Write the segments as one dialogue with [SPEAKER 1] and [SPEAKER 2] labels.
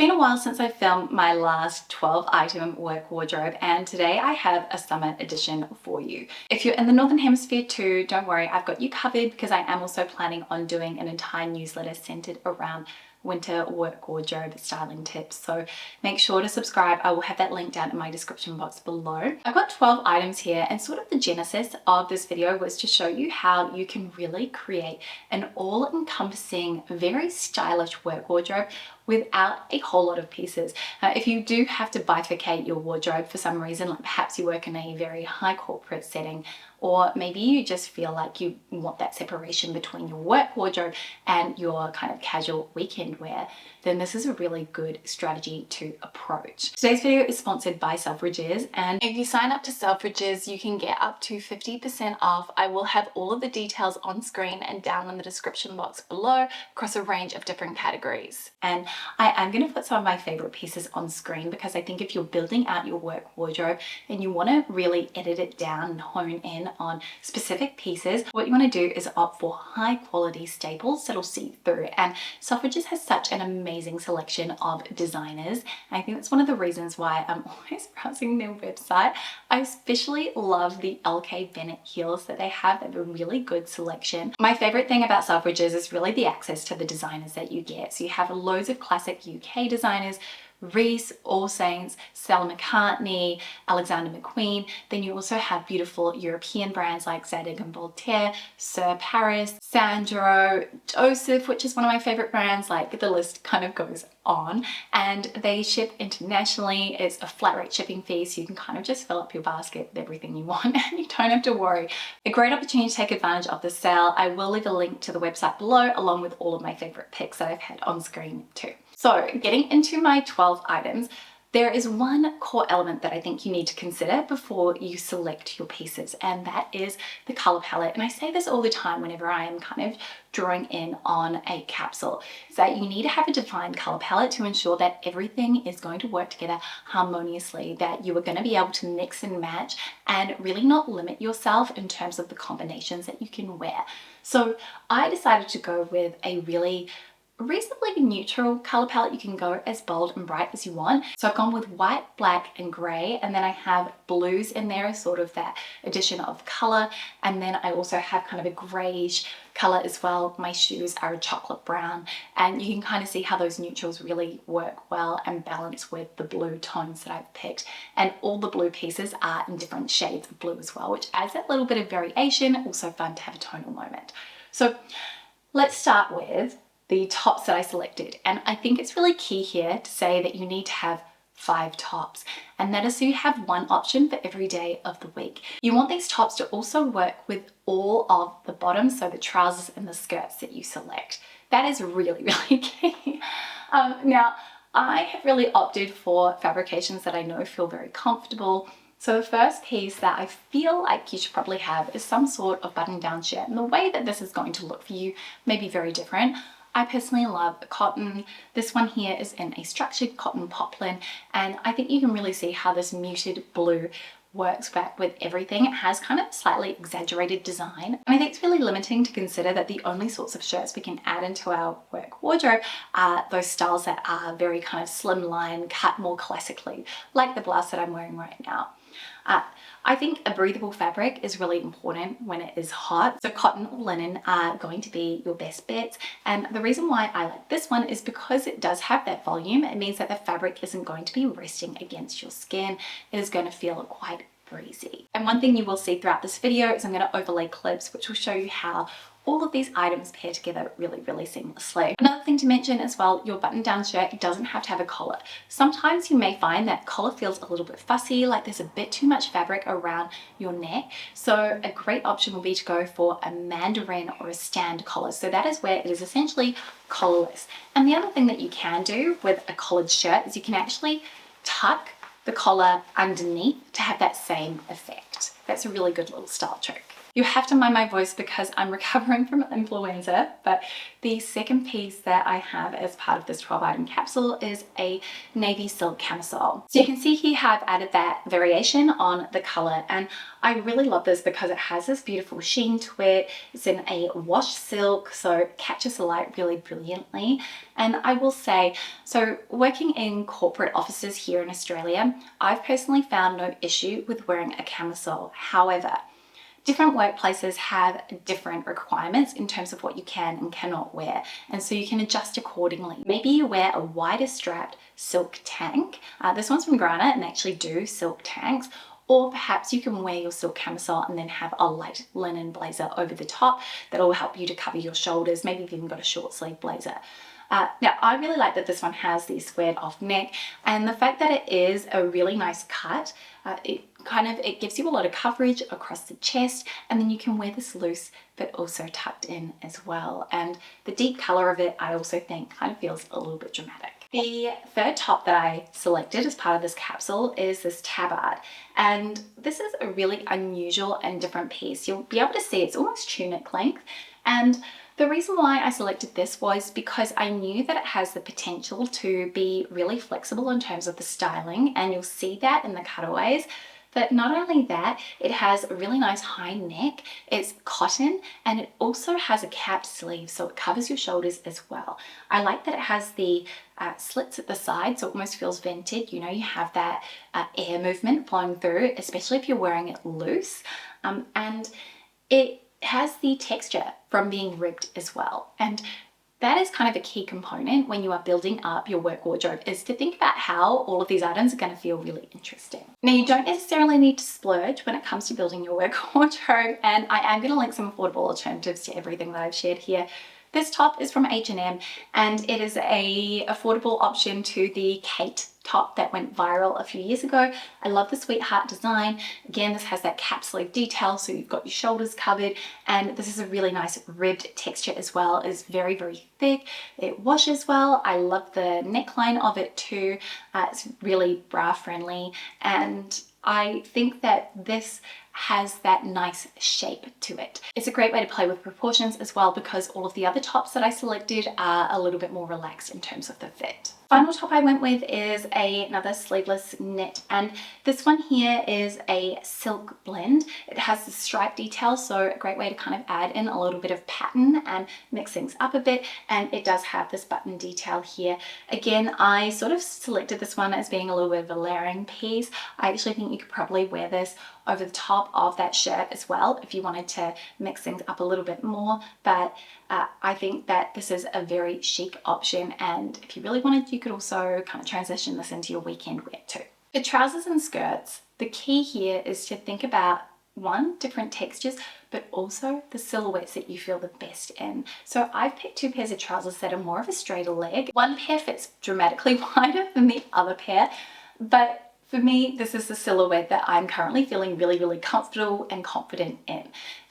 [SPEAKER 1] been a while since I filmed my last 12 item work wardrobe, and today I have a summer edition for you. If you're in the Northern Hemisphere too, don't worry, I've got you covered because I am also planning on doing an entire newsletter centered around winter work wardrobe styling tips, so make sure to subscribe. I will have that link down in my description box below. I've got 12 items here, and sort of the genesis of this video was to show you how you can really create an all-encompassing, very stylish work wardrobe without a whole lot of pieces. If you do have to bifurcate your wardrobe for some reason, like perhaps you work in a very high corporate setting, or maybe you just feel like you want that separation between your work wardrobe and your kind of casual weekend wear, then this is a really good strategy to approach. Today's video is sponsored by Selfridges, and if you sign up to Selfridges, you can get up to 50% off. I will have all of the details on screen and down in the description box below across a range of different categories. And I am going to put some of my favorite pieces on screen because I think if you're building out your work wardrobe and you want to really edit it down and hone in on specific pieces, what you want to do is opt for high quality staples that'll see through. And Selfridges has such an amazing selection of designers. I think that's one of the reasons why I'm always browsing their website. I especially love the LK Bennett heels that they have. They have a really good selection. My favorite thing about Selfridges is really the access to the designers that you get. So you have loads of classic UK designers, Reese, All Saints, Stella McCartney, Alexander McQueen. Then you also have beautiful European brands like Zadig and Voltaire, Sir Paris, Sandro, Joseph, which is one of my favorite brands. Like, the list kind of goes on, and they ship internationally. It's a flat rate shipping fee, so you can kind of just fill up your basket with everything you want and you don't have to worry. A great opportunity to take advantage of the sale. I will leave a link to the website below along with all of my favorite picks that I've had on screen too. So getting into my 12 items, there is one core element that I think you need to consider before you select your pieces, and that is the color palette. And I say this all the time whenever I am kind of drawing in on a capsule, is that you need to have a defined color palette to ensure that everything is going to work together harmoniously, that you are going to be able to mix and match and really not limit yourself in terms of the combinations that you can wear. So I decided to go with a really reasonably neutral color palette. You can go as bold and bright as you want. So I've gone with white, black and gray, and then I have blues in there, sort of that addition of color. And then I also have kind of a grayish color as well. My shoes are a chocolate brown, and you can kind of see how those neutrals really work well and balance with the blue tones that I've picked. And all the blue pieces are in different shades of blue as well, which adds that little bit of variation. Also fun to have a tonal moment. So let's start with the tops that I selected. And I think it's really key here to say that you need to have 5 tops, and that is so you have one option for every day of the week. You want these tops to also work with all of the bottoms, so the trousers and the skirts that you select. That is really, really key. Now, I have really opted for fabrications that I know feel very comfortable. So the first piece that I feel like you should probably have is some sort of button-down shirt, and the way that this is going to look for you may be very different. I personally love cotton. This one here is in a structured cotton poplin, and I think you can really see how this muted blue works back with everything. It has kind of slightly exaggerated design, and I think it's really limiting to consider that the only sorts of shirts we can add into our work wardrobe are those styles that are very kind of slimline, cut more classically, like the blouse that I'm wearing right now. I think a breathable fabric is really important when it is hot. So cotton or linen are going to be your best bets. And the reason why I like this one is because it does have that volume. It means that the fabric isn't going to be resting against your skin. It is going to feel quite breezy. And one thing you will see throughout this video is I'm going to overlay clips which will show you how all of these items pair together really, really seamlessly. Another thing to mention as well, your button-down shirt doesn't have to have a collar. Sometimes you may find that collar feels a little bit fussy, like there's a bit too much fabric around your neck. So a great option will be to go for a mandarin or a stand collar. So that is where it is essentially collarless. And the other thing that you can do with a collared shirt is you can actually tuck the collar underneath to have that same effect. That's a really good little style trick. You have to mind my voice because I'm recovering from influenza, but the second piece that I have as part of this 12 item capsule is a navy silk camisole. So you can see here I've added that variation on the color, and I really love this because it has this beautiful sheen to it. It's in a wash silk, so it catches the light really brilliantly. And I will say, so working in corporate offices here in Australia, I've personally found no issue with wearing a camisole. However, different workplaces have different requirements in terms of what you can and cannot wear, and so you can adjust accordingly. Maybe you wear a wider strapped silk tank. This one's from Grana and they actually do silk tanks. Or perhaps you can wear your silk camisole and then have a light linen blazer over the top that'll help you to cover your shoulders. Maybe you've even got a short sleeve blazer. Now, I really like that this one has the squared off neck, and the fact that it is a really nice cut, it gives you a lot of coverage across the chest, and then you can wear this loose but also tucked in as well. And the deep color of it, I also think kind of feels a little bit dramatic. The third top that I selected as part of this capsule is this tabard, and this is a really unusual and different piece. You'll be able to see it's almost tunic length, and the reason why I selected this was because I knew that it has the potential to be really flexible in terms of the styling, and you'll see that in the cutaways. But not only that, it has a really nice high neck, it's cotton, and it also has a capped sleeve, so it covers your shoulders as well. I like that it has the slits at the side, so it almost feels vented. You know, you have that air movement flowing through, especially if you're wearing it loose. And it has the texture from being ribbed as well. And that is kind of a key component when you are building up your work wardrobe, is to think about how all of these items are going to feel really interesting. Now, you don't necessarily need to splurge when it comes to building your work wardrobe, and I am going to link some affordable alternatives to everything that I've shared here. This top is from H&M, and it is a affordable option to the Kate top that went viral a few years ago. I love the sweetheart design. Again, this has that cap sleeve detail, so you've got your shoulders covered, and this is a really nice ribbed texture as well. It's very, very thick. It washes well. I love the neckline of it too. It's really bra friendly, and I think that this has that nice shape to it. It's a great way to play with proportions as well, because all of the other tops that I selected are a little bit more relaxed in terms of the fit. Final top I went with is another sleeveless knit, and this one here is a silk blend. It has the stripe detail, so a great way to kind of add in a little bit of pattern and mix things up a bit, and it does have this button detail here. Again, I sort of selected this one as being a little bit of a layering piece. I actually think you could probably wear this over the top of that shirt as well if you wanted to mix things up a little bit more, but I think that this is a very chic option, and if you really wanted, you could also kind of transition this into your weekend wear too. For trousers and skirts, the key here is to think about different textures, but also the silhouettes that you feel the best in. So I've picked two pairs of trousers that are more of a straighter leg. One pair fits dramatically wider than the other pair, but for me, this is the silhouette that I'm currently feeling really, really comfortable and confident in.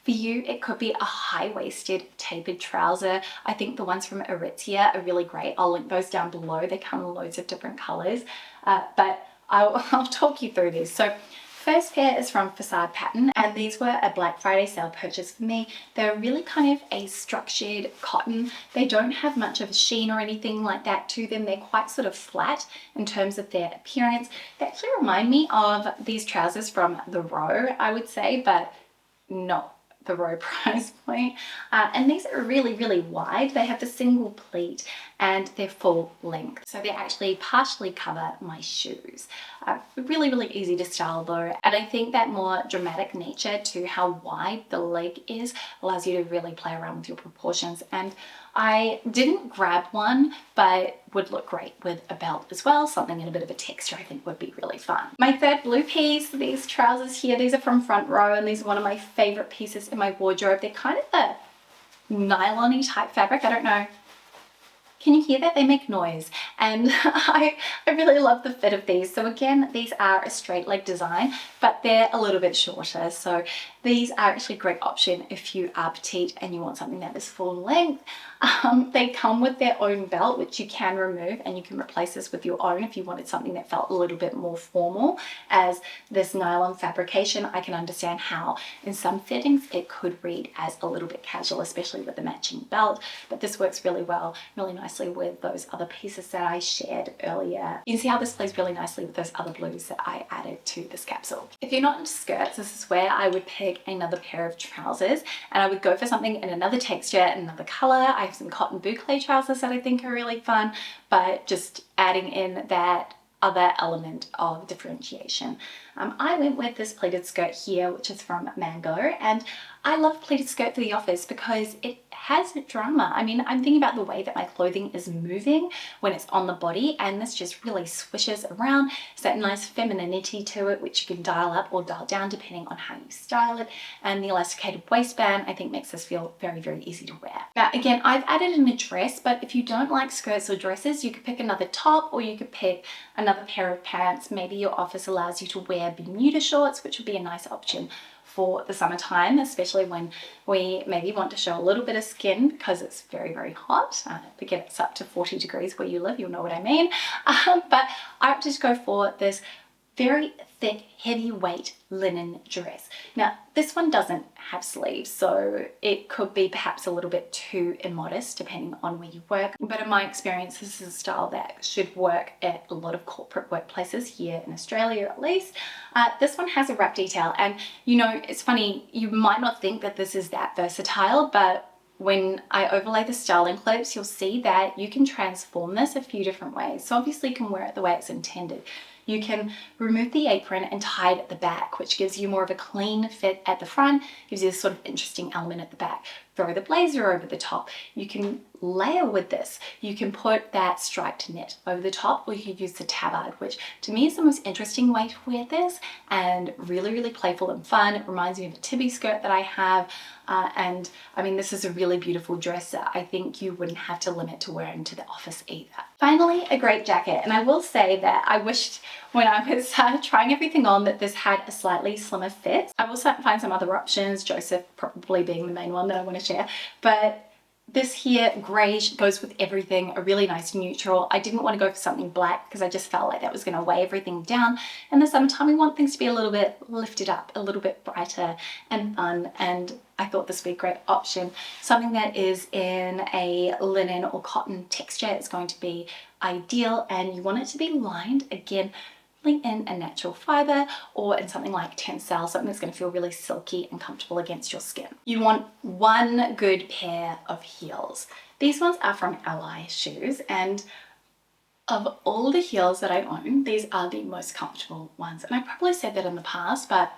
[SPEAKER 1] For you, it could be a high-waisted tapered trouser. I think the ones from Aritzia are really great. I'll link those down below. They come in loads of different colors, but I'll talk you through these. So first pair is from Facade Pattern, and these were a Black Friday sale purchase for me. They're really kind of a structured cotton. They don't have much of a sheen or anything like that to them. They're quite sort of flat in terms of their appearance. They actually remind me of these trousers from The Row, I would say, but not the Row price point. And these are really, really wide. They have the single pleat and they're full length, so they actually partially cover my shoes. Really, really easy to style though, and I think that more dramatic nature to how wide the leg is allows you to really play around with your proportions. And I didn't grab one, but would look great with a belt as well. Something in a bit of a texture I think would be really fun. My third blue piece, these trousers here, these are from Front Row, and these are one of my favorite pieces in my wardrobe. They're kind of a nylon-y type fabric. I don't know. Can you hear that? They make noise, and I really love the fit of these. So again, these are a straight leg design, but they're a little bit shorter. So these are actually a great option if you are petite and you want something that is full length. They come with their own belt, which you can remove, and you can replace this with your own if you wanted something that felt a little bit more formal. As this nylon fabrication, I can understand how in some settings it could read as a little bit casual, especially with the matching belt, but this works really well, really nicely with those other pieces that I shared earlier. You can see how this plays really nicely with those other blues that I added to this capsule. If you're not into skirts, this is where I would pick another pair of trousers, and I would go for something in another texture, another color. I have some cotton boucle trousers that I think are really fun, but just adding in that other element of differentiation. I went with this pleated skirt here, which is from Mango, and I love pleated skirt for the office because it has drama. I mean, I'm thinking about the way that my clothing is moving when it's on the body, and this just really swishes around. It's that nice femininity to it, which you can dial up or dial down depending on how you style it. And the elasticated waistband, I think, makes this feel very, very easy to wear. Now, again, I've added in a dress, but if you don't like skirts or dresses, you could pick another top, or you could pick another pair of pants. Maybe your office allows you to wear Bermuda shorts, which would be a nice option for the summertime, especially when we maybe want to show a little bit of skin because it's very, very hot. Forget it's up to 40 degrees where you live, you'll know what I mean. But I opted to go for this very thick, heavyweight linen dress. Now, this one doesn't have sleeves, so it could be perhaps a little bit too immodest depending on where you work. But in my experience, this is a style that should work at a lot of corporate workplaces here in Australia, at least. This one has a wrap detail, and you know, it's funny, you might not think that this is that versatile, but when I overlay the styling clips, you'll see that you can transform this a few different ways. So obviously you can wear it the way it's intended. You can remove the apron and tie it at the back, which gives you more of a clean fit at the front, gives you this sort of interesting element at the back. Throw the blazer over the top. You can layer with this. You can put that striped knit over the top, or you could use the tabard, which to me is the most interesting way to wear this, and really, really playful and fun. It reminds me of a Tibby skirt that I have. And I mean, this is a really beautiful dress that I think you wouldn't have to limit to wearing to the office either. Finally, a great jacket. And I will say that I wished when I was trying everything on that this had a slightly slimmer fit. I will find some other options, Joseph probably being the main one that I want to share, but this here, greige, goes with everything, a really nice neutral. I didn't want to go for something black because I just felt like that was going to weigh everything down. In the summertime, we want things to be a little bit lifted up, a little bit brighter and fun, and I thought this would be a great option. Something that is in a linen or cotton texture is going to be ideal, and you want it to be lined, again, in a natural fiber or in something like tencel, something that's going to feel really silky and comfortable against your skin. You want one good pair of heels. These ones are from Ally Shoes, and of all the heels that I own, these are the most comfortable ones. And I probably said that in the past, but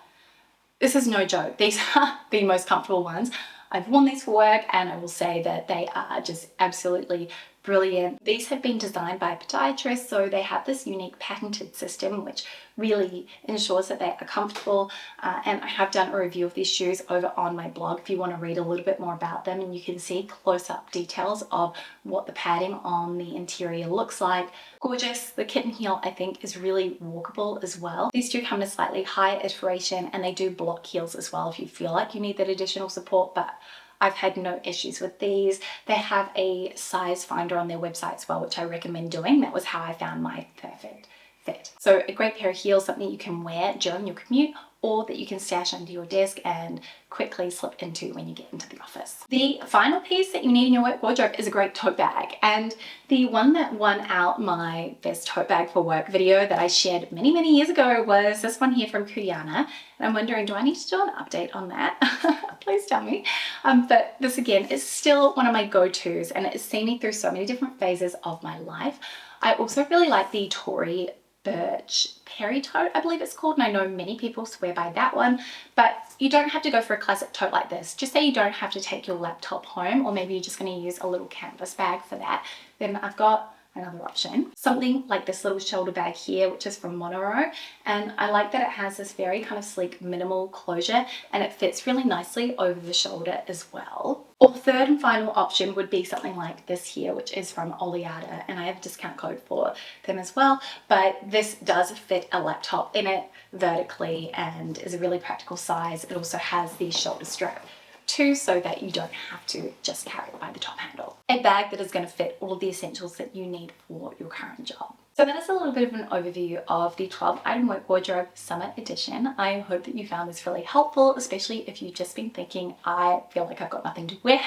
[SPEAKER 1] this is no joke. These are the most comfortable ones. I've worn these for work, and I will say that they are just absolutely brilliant. These have been designed by a podiatrist, so they have this unique patented system which really ensures that they are comfortable, and I have done a review of these shoes over on my blog if you want to read a little bit more about them, and you can see close-up details of what the padding on the interior looks like. Gorgeous. The kitten heel, I think, is really walkable as well. These do come in a slightly higher iteration, and they do block heels as well if you feel like you need that additional support, but I've had no issues with these. They have a size finder on their website as well, which I recommend doing. That was how I found my perfect fit. So a great pair of heels, something you can wear during your commute, or that you can stash under your desk and quickly slip into when you get into the office. The final piece that you need in your work wardrobe is a great tote bag, and the one that won out my best tote bag for work video that I shared many, many years ago was this one here from Kuyana, and I'm wondering, do I need to do an update on that? Please tell me. But this again is still one of my go-tos, and it has seen me through so many different phases of my life. I also really like the Tory Birch Perry tote, I believe it's called, and I know many people swear by that one, but you don't have to go for a classic tote like this. Just say you don't have to take your laptop home, or maybe you're just going to use a little canvas bag for that. Then I've got another option, something like this little shoulder bag here, which is from Monero, and I like that it has this very kind of sleek minimal closure, and it fits really nicely over the shoulder as well. Or third and final option would be something like this here, which is from Oleada, and I have a discount code for them as well, but this does fit a laptop in it vertically and is a really practical size. It also has the shoulder strap too, so that you don't have to just carry it by the top handle. A bag that is going to fit all of the essentials that you need for your current job. So that is a little bit of an overview of the 12 item work wardrobe summer edition. I hope that you found this really helpful, especially if you've just been thinking, I feel like I've got nothing to wear.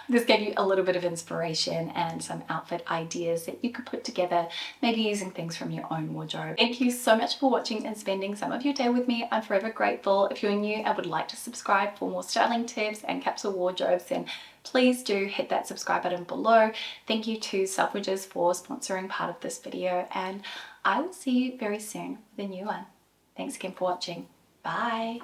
[SPEAKER 1] This gave you a little bit of inspiration and some outfit ideas that you could put together, maybe using things from your own wardrobe. Thank you so much for watching and spending some of your day with me. I'm forever grateful. If you're new and would like to subscribe for more styling tips and capsule wardrobes, then please do hit that subscribe button below. Thank you to Selfridges for sponsoring part of this video, and I will see you very soon with a new one. Thanks again for watching. Bye.